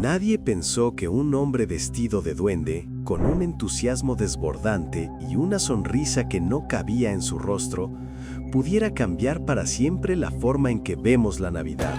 Nadie pensó que un hombre vestido de duende, con un entusiasmo desbordante y una sonrisa que no cabía en su rostro, pudiera cambiar para siempre la forma en que vemos la Navidad.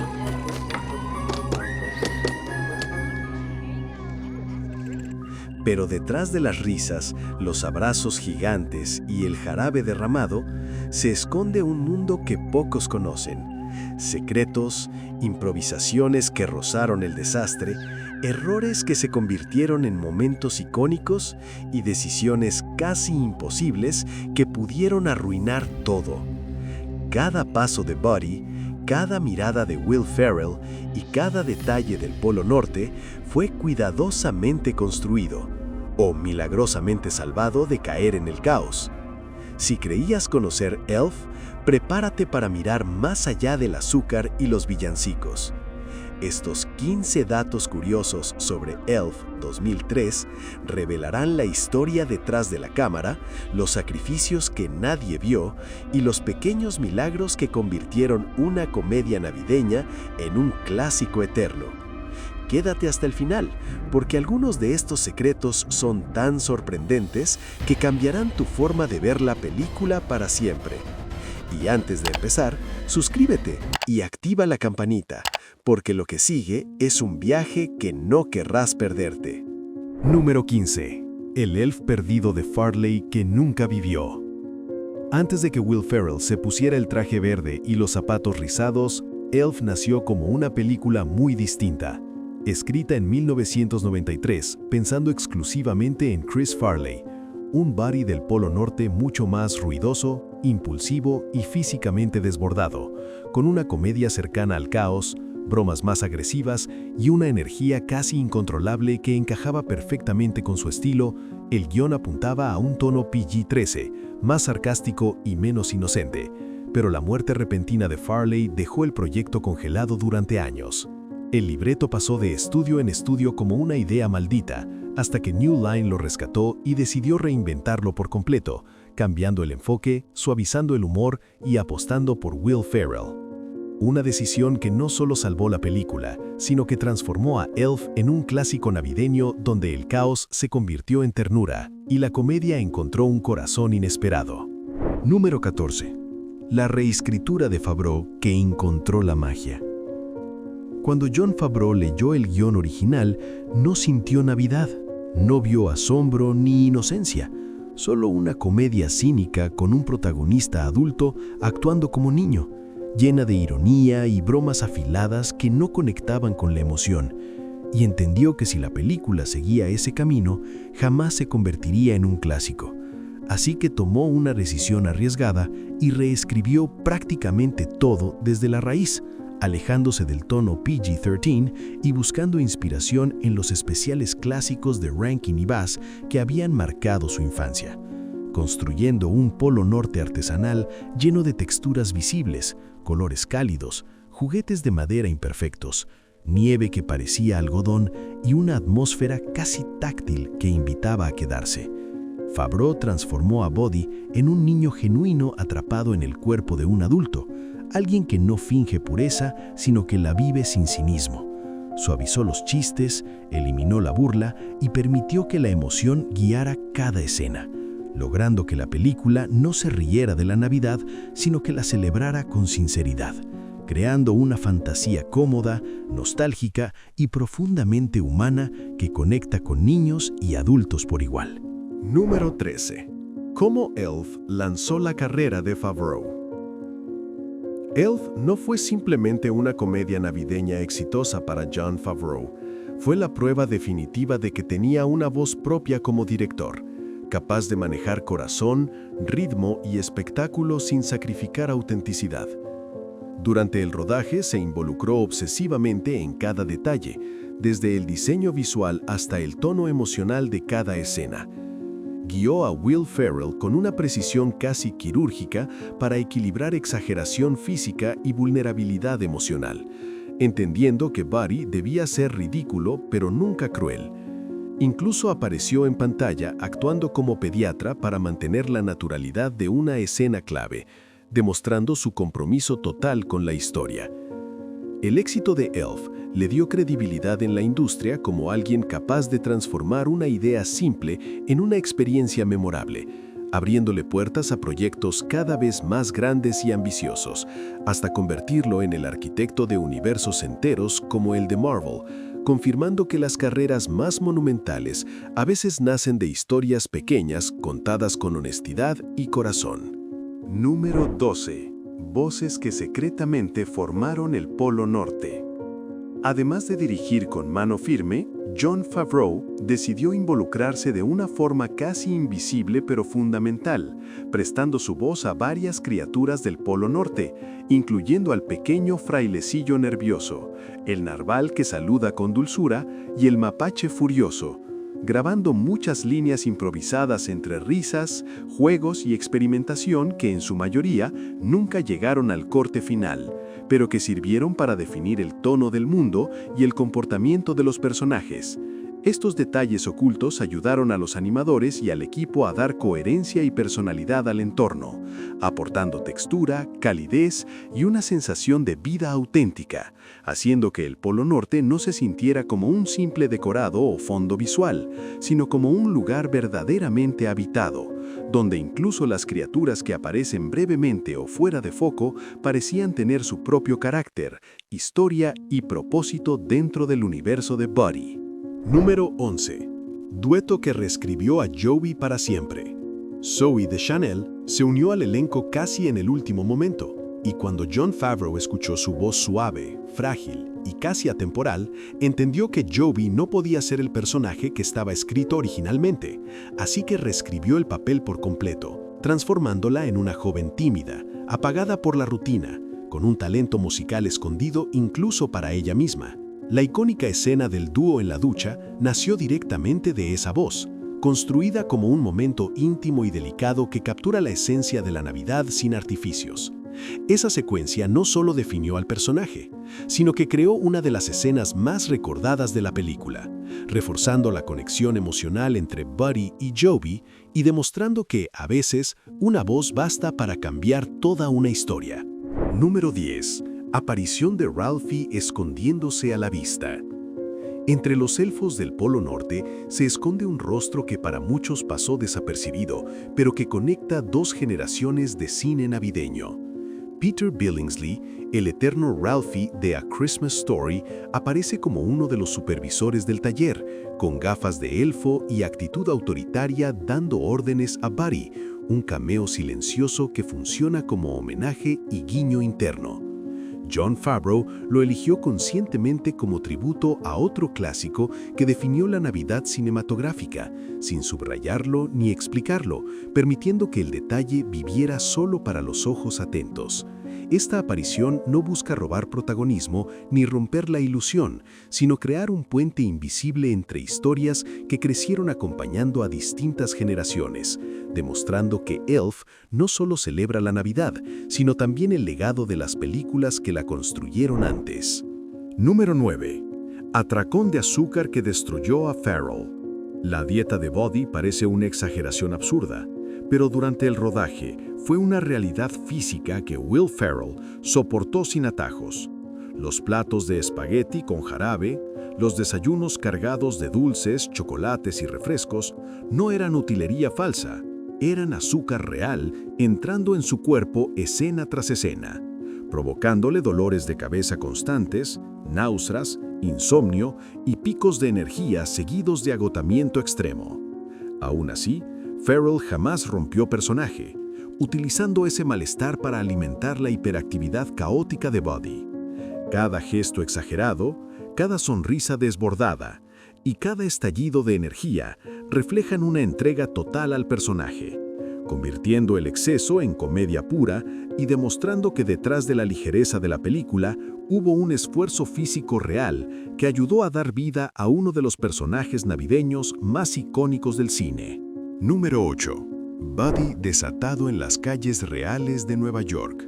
Pero detrás de las risas, los abrazos gigantes y el jarabe derramado, se esconde un mundo que pocos conocen. Secretos, improvisaciones que rozaron el desastre, errores que se convirtieron en momentos icónicos y decisiones casi imposibles que pudieron arruinar todo. Cada paso de Buddy, cada mirada de Will Ferrell y cada detalle del Polo Norte fue cuidadosamente construido, o milagrosamente salvado de caer en el caos. Si creías conocer Elf, prepárate para mirar más allá del azúcar y los villancicos. Estos 15 datos curiosos sobre Elf 2003 revelarán la historia detrás de la cámara, los sacrificios que nadie vio y los pequeños milagros que convirtieron una comedia navideña en un clásico eterno. Quédate hasta el final, porque algunos de estos secretos son tan sorprendentes que cambiarán tu forma de ver la película para siempre. Y antes de empezar, suscríbete y activa la campanita, porque lo que sigue es un viaje que no querrás perderte. Número 15. El elf perdido de Farley que nunca vivió. Antes de que Will Ferrell se pusiera el traje verde y los zapatos rizados, Elf nació como una película muy distinta. Escrita en 1993, pensando exclusivamente en Chris Farley, un Buddy del Polo Norte mucho más ruidoso, impulsivo y físicamente desbordado, con una comedia cercana al caos, bromas más agresivas y una energía casi incontrolable que encajaba perfectamente con su estilo. El guión apuntaba a un tono PG-13, más sarcástico y menos inocente, pero la muerte repentina de Farley dejó el proyecto congelado durante años. El libreto pasó de estudio en estudio como una idea maldita, hasta que New Line lo rescató y decidió reinventarlo por completo, cambiando el enfoque, suavizando el humor y apostando por Will Ferrell. Una decisión que no solo salvó la película, sino que transformó a Elf en un clásico navideño donde el caos se convirtió en ternura y la comedia encontró un corazón inesperado. Número 14. La reescritura de Favreau que encontró la magia. Cuando Jon Favreau leyó el guión original, no sintió Navidad, no vio asombro ni inocencia, solo una comedia cínica con un protagonista adulto actuando como niño, llena de ironía y bromas afiladas que no conectaban con la emoción, y entendió que si la película seguía ese camino, jamás se convertiría en un clásico. Así que tomó una decisión arriesgada y reescribió prácticamente todo desde la raíz, alejándose del tono PG-13 y buscando inspiración en los especiales clásicos de Rankin y Bass que habían marcado su infancia, construyendo un Polo Norte artesanal lleno de texturas visibles, colores cálidos, juguetes de madera imperfectos, nieve que parecía algodón y una atmósfera casi táctil que invitaba a quedarse. Favreau transformó a Buddy en un niño genuino atrapado en el cuerpo de un adulto, alguien que no finge pureza, sino que la vive sin cinismo. Suavizó los chistes, eliminó la burla y permitió que la emoción guiara cada escena, logrando que la película no se riera de la Navidad, sino que la celebrara con sinceridad, creando una fantasía cómoda, nostálgica y profundamente humana que conecta con niños y adultos por igual. Número 13. ¿Cómo Elf lanzó la carrera de Favreau? Elf no fue simplemente una comedia navideña exitosa para Jon Favreau. Fue la prueba definitiva de que tenía una voz propia como director, capaz de manejar corazón, ritmo y espectáculo sin sacrificar autenticidad. Durante el rodaje se involucró obsesivamente en cada detalle, desde el diseño visual hasta el tono emocional de cada escena. Guió a Will Ferrell con una precisión casi quirúrgica para equilibrar exageración física y vulnerabilidad emocional, entendiendo que Buddy debía ser ridículo pero nunca cruel. Incluso apareció en pantalla actuando como pediatra para mantener la naturalidad de una escena clave, demostrando su compromiso total con la historia. El éxito de Elf le dio credibilidad en la industria como alguien capaz de transformar una idea simple en una experiencia memorable, abriéndole puertas a proyectos cada vez más grandes y ambiciosos, hasta convertirlo en el arquitecto de universos enteros como el de Marvel, confirmando que las carreras más monumentales a veces nacen de historias pequeñas contadas con honestidad y corazón. Número 12. Voces que secretamente formaron el Polo Norte. Además de dirigir con mano firme, Jon Favreau decidió involucrarse de una forma casi invisible pero fundamental, prestando su voz a varias criaturas del Polo Norte, incluyendo al pequeño frailecillo nervioso, el narval que saluda con dulzura y el mapache furioso, grabando muchas líneas improvisadas entre risas, juegos y experimentación que en su mayoría nunca llegaron al corte final, pero que sirvieron para definir el tono del mundo y el comportamiento de los personajes. Estos detalles ocultos ayudaron a los animadores y al equipo a dar coherencia y personalidad al entorno, aportando textura, calidez y una sensación de vida auténtica, haciendo que el Polo Norte no se sintiera como un simple decorado o fondo visual, sino como un lugar verdaderamente habitado, donde incluso las criaturas que aparecen brevemente o fuera de foco parecían tener su propio carácter, historia y propósito dentro del universo de Buddy. Número 11. Dueto que reescribió a Joey para siempre. Zooey Deschanel se unió al elenco casi en el último momento, y cuando Jon Favreau escuchó su voz suave, frágil y casi atemporal, entendió que Joey no podía ser el personaje que estaba escrito originalmente, así que reescribió el papel por completo, transformándola en una joven tímida, apagada por la rutina, con un talento musical escondido incluso para ella misma. La icónica escena del dúo en la ducha nació directamente de esa voz, construida como un momento íntimo y delicado que captura la esencia de la Navidad sin artificios. Esa secuencia no solo definió al personaje, sino que creó una de las escenas más recordadas de la película, reforzando la conexión emocional entre Buddy y Joey y demostrando que, a veces, una voz basta para cambiar toda una historia. Número 10. Aparición de Ralphie escondiéndose a la vista. Entre los elfos del Polo Norte se esconde un rostro que para muchos pasó desapercibido, pero que conecta dos generaciones de cine navideño. Peter Billingsley, el eterno Ralphie de A Christmas Story, aparece como uno de los supervisores del taller, con gafas de elfo y actitud autoritaria dando órdenes a Buddy, un cameo silencioso que funciona como homenaje y guiño interno. Jon Favreau lo eligió conscientemente como tributo a otro clásico que definió la Navidad cinematográfica, sin subrayarlo ni explicarlo, permitiendo que el detalle viviera solo para los ojos atentos. Esta aparición no busca robar protagonismo ni romper la ilusión, sino crear un puente invisible entre historias que crecieron acompañando a distintas generaciones, demostrando que Elf no solo celebra la Navidad, sino también el legado de las películas que la construyeron antes. Número 9. Atracón de azúcar que destruyó a Ferrell. La dieta de Buddy parece una exageración absurda, pero durante el rodaje fue una realidad física que Will Ferrell soportó sin atajos. Los platos de espagueti con jarabe, los desayunos cargados de dulces, chocolates y refrescos no eran utilería falsa, eran azúcar real entrando en su cuerpo escena tras escena, provocándole dolores de cabeza constantes, náuseas, insomnio y picos de energía seguidos de agotamiento extremo. Aún así, Ferrell jamás rompió personaje, utilizando ese malestar para alimentar la hiperactividad caótica de Buddy. Cada gesto exagerado, cada sonrisa desbordada y cada estallido de energía reflejan una entrega total al personaje, convirtiendo el exceso en comedia pura y demostrando que detrás de la ligereza de la película hubo un esfuerzo físico real que ayudó a dar vida a uno de los personajes navideños más icónicos del cine. Número 8. Buddy desatado en las calles reales de Nueva York.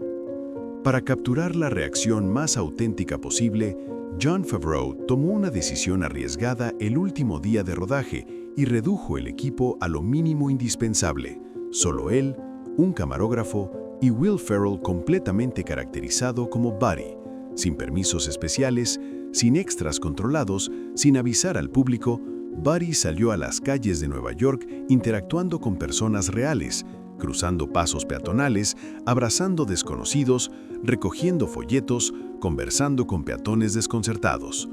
Para capturar la reacción más auténtica posible, Jon Favreau tomó una decisión arriesgada el último día de rodaje y redujo el equipo a lo mínimo indispensable. Solo él, un camarógrafo y Will Ferrell completamente caracterizado como Buddy, sin permisos especiales, Sin extras controlados, sin avisar al público, Buddy salió a las calles de Nueva York interactuando con personas reales, cruzando pasos peatonales, abrazando desconocidos, recogiendo folletos, conversando con peatones desconcertados.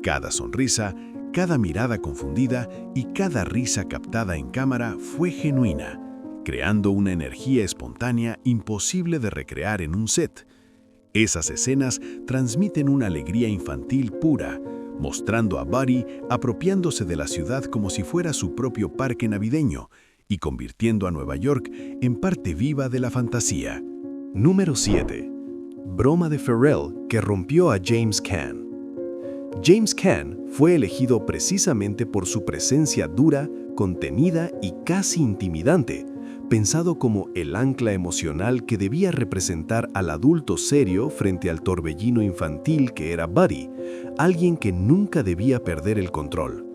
Cada sonrisa, cada mirada confundida y cada risa captada en cámara fue genuina, creando una energía espontánea imposible de recrear en un set. Esas escenas transmiten una alegría infantil pura, mostrando a Buddy apropiándose de la ciudad como si fuera su propio parque navideño y convirtiendo a Nueva York en parte viva de la fantasía. Número 7. Broma de Ferrell que rompió a James Caan. James Caan fue elegido precisamente por su presencia dura, contenida y casi intimidante, pensado como el ancla emocional que debía representar al adulto serio frente al torbellino infantil que era Buddy, alguien que nunca debía perder el control.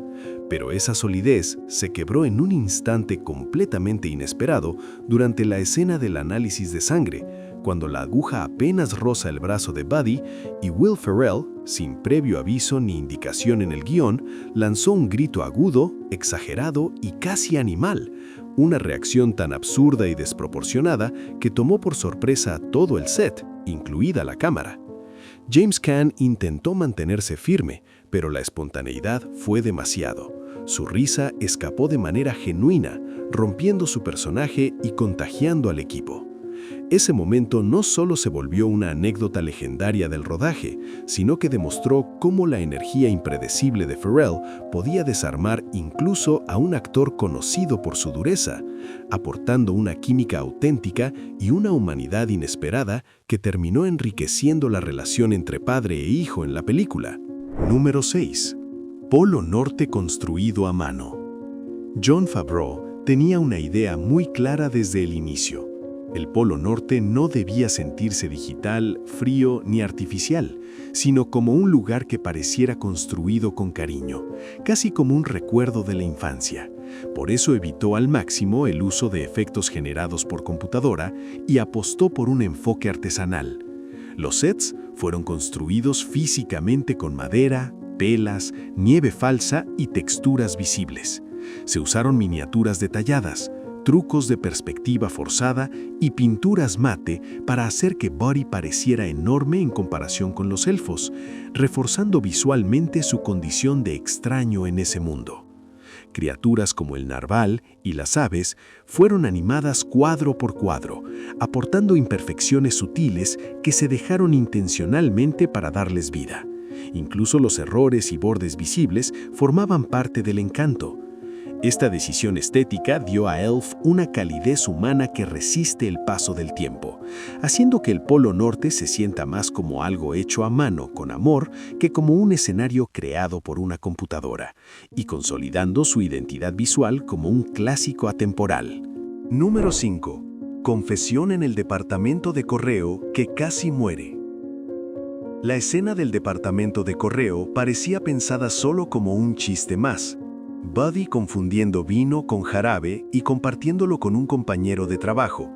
Pero esa solidez se quebró en un instante completamente inesperado durante la escena del análisis de sangre, cuando la aguja apenas roza el brazo de Buddy y Will Ferrell, sin previo aviso ni indicación en el guión, lanzó un grito agudo, exagerado y casi animal, una reacción tan absurda y desproporcionada que tomó por sorpresa a todo el set, incluida la cámara. James Caan intentó mantenerse firme, pero la espontaneidad fue demasiado. Su risa escapó de manera genuina, rompiendo su personaje y contagiando al equipo. Ese momento no solo se volvió una anécdota legendaria del rodaje, sino que demostró cómo la energía impredecible de Ferrell podía desarmar incluso a un actor conocido por su dureza, aportando una química auténtica y una humanidad inesperada que terminó enriqueciendo la relación entre padre e hijo en la película. Número 6. Polo Norte construido a mano. Jon Favreau tenía una idea muy clara desde el inicio. El Polo Norte no debía sentirse digital, frío ni artificial, sino como un lugar que pareciera construido con cariño, casi como un recuerdo de la infancia. Por eso evitó al máximo el uso de efectos generados por computadora y apostó por un enfoque artesanal. Los sets fueron construidos físicamente con madera, telas, nieve falsa y texturas visibles. Se usaron miniaturas detalladas, trucos de perspectiva forzada y pinturas mate para hacer que Buddy pareciera enorme en comparación con los elfos, reforzando visualmente su condición de extraño en ese mundo. Criaturas como el narval y las aves fueron animadas cuadro por cuadro, aportando imperfecciones sutiles que se dejaron intencionalmente para darles vida. Incluso los errores y bordes visibles formaban parte del encanto. Esta decisión estética dio a Elf una calidez humana que resiste el paso del tiempo, haciendo que el Polo Norte se sienta más como algo hecho a mano con amor que como un escenario creado por una computadora, y consolidando su identidad visual como un clásico atemporal. Número 5. Confesión en el departamento de correo que casi muere. La escena del departamento de correo parecía pensada solo como un chiste más. Buddy confundiendo vino con jarabe y compartiéndolo con un compañero de trabajo.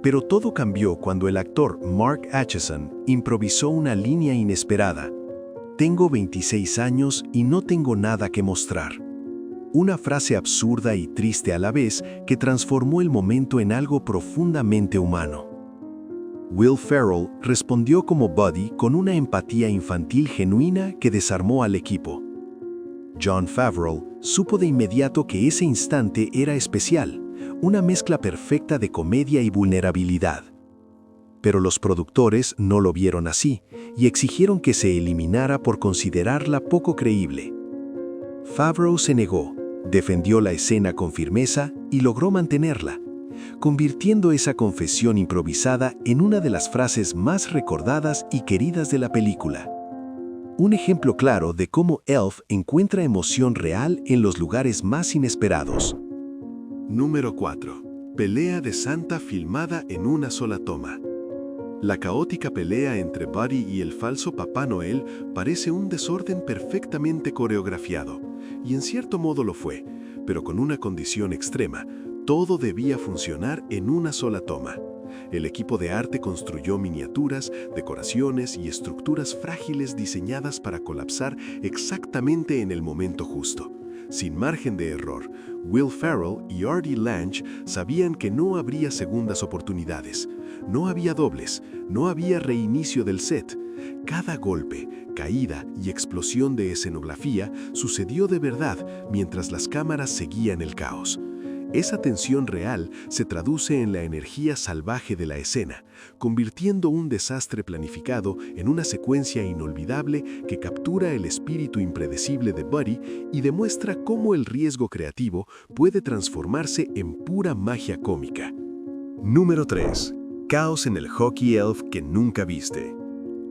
Pero todo cambió cuando el actor Mark Atchison improvisó una línea inesperada. Tengo 26 años y no tengo nada que mostrar. Una frase absurda y triste a la vez que transformó el momento en algo profundamente humano. Will Ferrell respondió como Buddy con una empatía infantil genuina que desarmó al equipo. Jon Favreau supo de inmediato que ese instante era especial, una mezcla perfecta de comedia y vulnerabilidad. Pero los productores no lo vieron así y exigieron que se eliminara por considerarla poco creíble. Favreau se negó, defendió la escena con firmeza y logró mantenerla, convirtiendo esa confesión improvisada en una de las frases más recordadas y queridas de la película. Un ejemplo claro de cómo Elf encuentra emoción real en los lugares más inesperados. Número 4. Pelea de Santa filmada en una sola toma. La caótica pelea entre Buddy y el falso Papá Noel parece un desorden perfectamente coreografiado, y en cierto modo lo fue, pero con una condición extrema: todo debía funcionar en una sola toma. El equipo de arte construyó miniaturas, decoraciones y estructuras frágiles diseñadas para colapsar exactamente en el momento justo. Sin margen de error, Will Ferrell y Artie Lange sabían que no habría segundas oportunidades. No había dobles, no había reinicio del set. Cada golpe, caída y explosión de escenografía sucedió de verdad mientras las cámaras seguían el caos. Esa tensión real se traduce en la energía salvaje de la escena, convirtiendo un desastre planificado en una secuencia inolvidable que captura el espíritu impredecible de Buddy y demuestra cómo el riesgo creativo puede transformarse en pura magia cómica. Número 3. Caos en el Hockey Elf que nunca viste.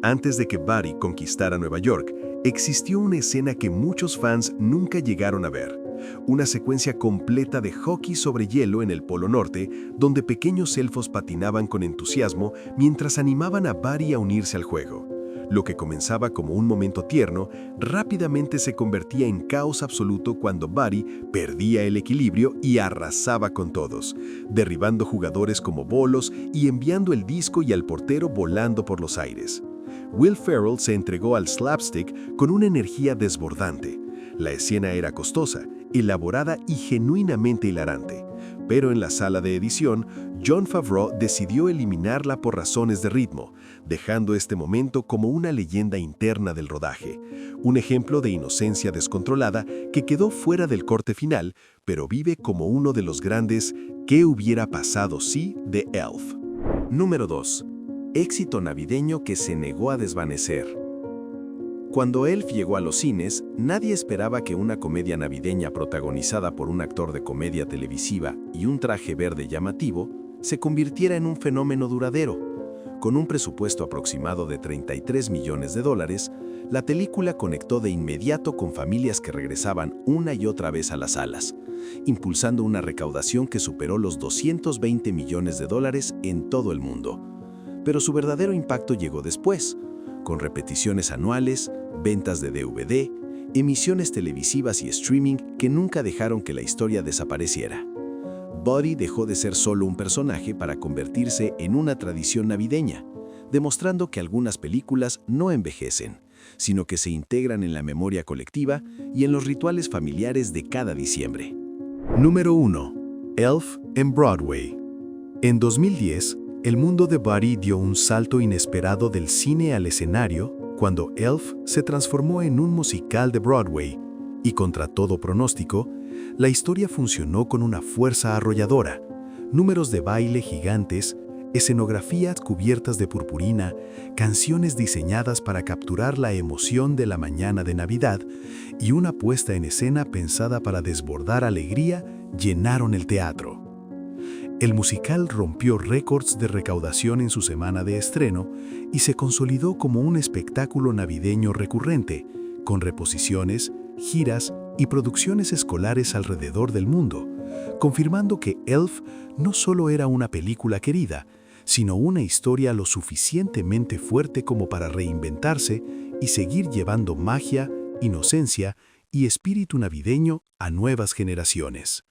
Antes de que Buddy conquistara Nueva York, existió una escena que muchos fans nunca llegaron a ver. Una secuencia completa de hockey sobre hielo en el Polo Norte, donde pequeños elfos patinaban con entusiasmo mientras animaban a Buddy a unirse al juego. Lo que comenzaba como un momento tierno, rápidamente se convertía en caos absoluto cuando Buddy perdía el equilibrio y arrasaba con todos, derribando jugadores como bolos y enviando el disco y al portero volando por los aires. Will Ferrell se entregó al slapstick con una energía desbordante. La escena era costosa, elaborada y genuinamente hilarante, pero en la sala de edición, Jon Favreau decidió eliminarla por razones de ritmo, dejando este momento como una leyenda interna del rodaje, un ejemplo de inocencia descontrolada que quedó fuera del corte final, pero vive como uno de los grandes ¿qué hubiera pasado si? De Elf. Número 2. Éxito navideño que se negó a desvanecer. Cuando Elf llegó a los cines, nadie esperaba que una comedia navideña protagonizada por un actor de comedia televisiva y un traje verde llamativo se convirtiera en un fenómeno duradero. Con un presupuesto aproximado de $33 millones, la película conectó de inmediato con familias que regresaban una y otra vez a las salas, impulsando una recaudación que superó los $220 millones en todo el mundo. Pero su verdadero impacto llegó después, con repeticiones anuales, ventas de DVD, emisiones televisivas y streaming que nunca dejaron que la historia desapareciera. Buddy dejó de ser solo un personaje para convertirse en una tradición navideña, demostrando que algunas películas no envejecen, sino que se integran en la memoria colectiva y en los rituales familiares de cada diciembre. Número 1. Elf en Broadway. En 2010, el mundo de Buddy dio un salto inesperado del cine al escenario cuando Elf se transformó en un musical de Broadway, y contra todo pronóstico, la historia funcionó con una fuerza arrolladora, números de baile gigantes, escenografías cubiertas de purpurina, canciones diseñadas para capturar la emoción de la mañana de Navidad y una puesta en escena pensada para desbordar alegría llenaron el teatro. El musical rompió récords de recaudación en su semana de estreno y se consolidó como un espectáculo navideño recurrente, con reposiciones, giras y producciones escolares alrededor del mundo, confirmando que Elf no solo era una película querida, sino una historia lo suficientemente fuerte como para reinventarse y seguir llevando magia, inocencia y espíritu navideño a nuevas generaciones.